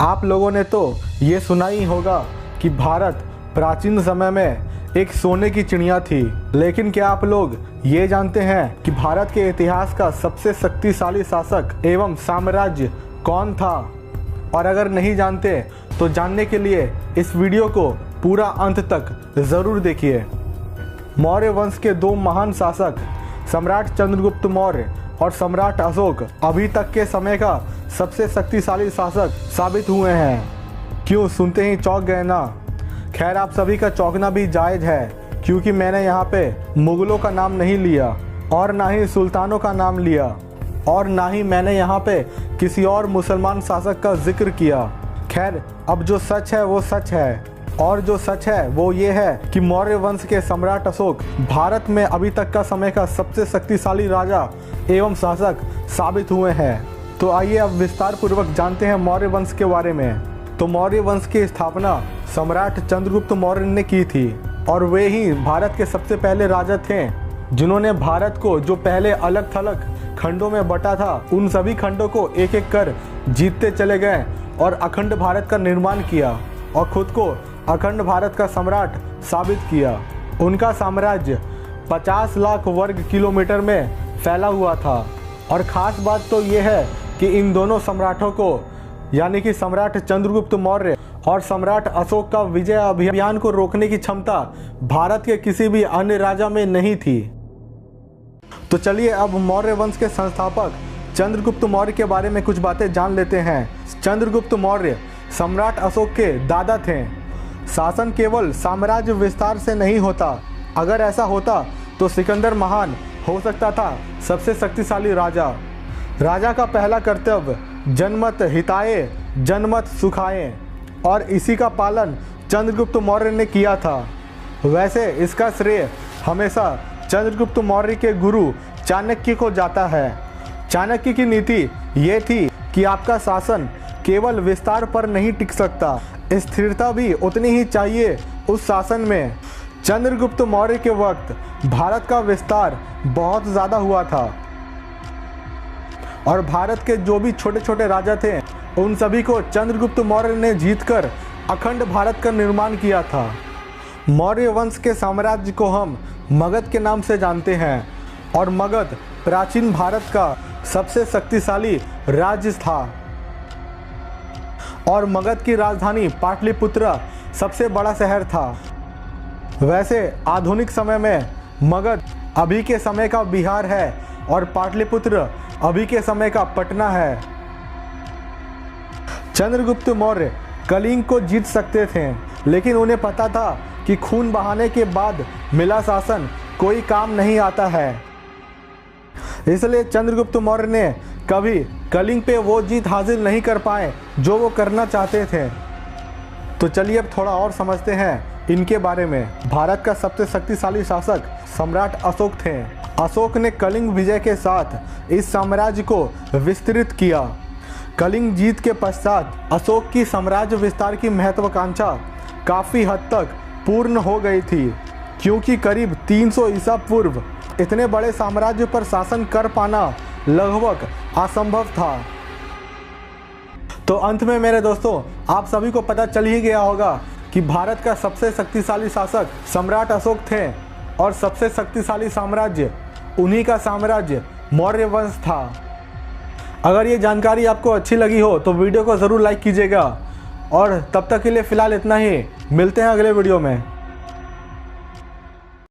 आप लोगों ने तो ये सुना ही होगा कि भारत प्राचीन समय में एक सोने की चिड़िया थी, लेकिन क्या आप लोग ये जानते हैं कि भारत के इतिहास का सबसे शक्तिशाली शासक एवं साम्राज्य कौन था? और अगर नहीं जानते तो जानने के लिए इस वीडियो को पूरा अंत तक ज़रूर देखिए। मौर्य वंश के दो महान शासक सम्राट चंद्रगुप्त मौर्य और सम्राट अशोक अभी तक के समय का सबसे शक्तिशाली शासक साबित हुए हैं। क्यों, सुनते ही चौंक गए ना? खैर, आप सभी का चौंकना भी जायज़ है, क्योंकि मैंने यहाँ पे मुगलों का नाम नहीं लिया और ना ही सुल्तानों का नाम लिया और ना ही मैंने यहाँ पे किसी और मुसलमान शासक का जिक्र किया। खैर, अब जो सच है वो सच है, और जो सच है वो ये है कि मौर्य वंश के सम्राट अशोक भारत में अभी तक का समय का सबसे शक्तिशाली राजा एवं शासक साबित हुए हैं। तो आइए अब विस्तार पूर्वक जानते हैं मौर्य वंश के बारे में। तो मौर्य वंश की स्थापना सम्राट चंद्रगुप्त मौर्य ने की थी और वे ही भारत के सबसे पहले राजा थे जिन्होंने भारत को, जो पहले अलग थलग खंडों में बटा था, उन सभी खंडों को एक एक कर जीतते चले गए और अखंड भारत का निर्माण किया और खुद को अखंड भारत का सम्राट साबित किया। उनका साम्राज्य 50 लाख वर्ग किलोमीटर में फैला हुआ था और ख़ास बात तो ये है कि इन दोनों सम्राटों को, यानी कि सम्राट चंद्रगुप्त मौर्य और सम्राट अशोक का विजय अभियान को रोकने की क्षमता भारत के किसी भी अन्य राजा में नहीं थी। तो चलिए अब मौर्य वंश के संस्थापक चंद्रगुप्त मौर्य के बारे में कुछ बातें जान लेते हैं। चंद्रगुप्त मौर्य सम्राट अशोक के दादा थे। शासन केवल साम्राज्य विस्तार से नहीं होता, अगर ऐसा होता तो सिकंदर महान हो सकता था सबसे शक्तिशाली राजा। राजा का पहला कर्तव्य जनमत हिताय जनमत सुखाय, और इसी का पालन चंद्रगुप्त मौर्य ने किया था। वैसे इसका श्रेय हमेशा चंद्रगुप्त मौर्य के गुरु चाणक्य को जाता है। चाणक्य की नीति ये थी कि आपका शासन केवल विस्तार पर नहीं टिक सकता, स्थिरता भी उतनी ही चाहिए उस शासन में। चंद्रगुप्त मौर्य के वक्त भारत का विस्तार बहुत ज़्यादा हुआ था और भारत के जो भी छोटे छोटे राजा थे उन सभी को चंद्रगुप्त मौर्य ने जीतकर अखंड भारत का निर्माण किया था। मौर्य वंश के साम्राज्य को हम मगध के नाम से जानते हैं और मगध प्राचीन भारत का सबसे शक्तिशाली राज्य था और मगध की राजधानी पाटलिपुत्र सबसे बड़ा शहर था। वैसे आधुनिक समय में मगध अभी के समय का बिहार है और पाटलिपुत्र अभी के समय का पटना है। चंद्रगुप्त मौर्य कलिंग को जीत सकते थे, लेकिन उन्हें पता था कि खून बहाने के बाद मिला शासन कोई काम नहीं आता है। इसलिए चंद्रगुप्त मौर्य ने कभी कलिंग पे वो जीत हासिल नहीं कर पाए जो वो करना चाहते थे। तो चलिए अब थोड़ा और समझते हैं इनके बारे में। भारत का सबसे शक्तिशाली शासक सम्राट अशोक थे। अशोक ने कलिंग विजय के साथ इस साम्राज्य को विस्तृत किया। कलिंग जीत के पश्चात अशोक की साम्राज्य विस्तार की महत्वाकांक्षा काफ़ी हद तक पूर्ण हो गई थी, क्योंकि करीब 300 ईसा पूर्व इतने बड़े साम्राज्य पर शासन कर पाना लगभग असंभव था। तो अंत में मेरे दोस्तों, आप सभी को पता चल ही गया होगा कि भारत का सबसे शक्तिशाली शासक सम्राट अशोक थे और सबसे शक्तिशाली साम्राज्य, उन्हीं का साम्राज्य मौर्य वंश था। अगर ये जानकारी आपको अच्छी लगी हो तो वीडियो को ज़रूर लाइक कीजिएगा और तब तक के लिए फ़िलहाल इतना ही। मिलते हैं अगले वीडियो में।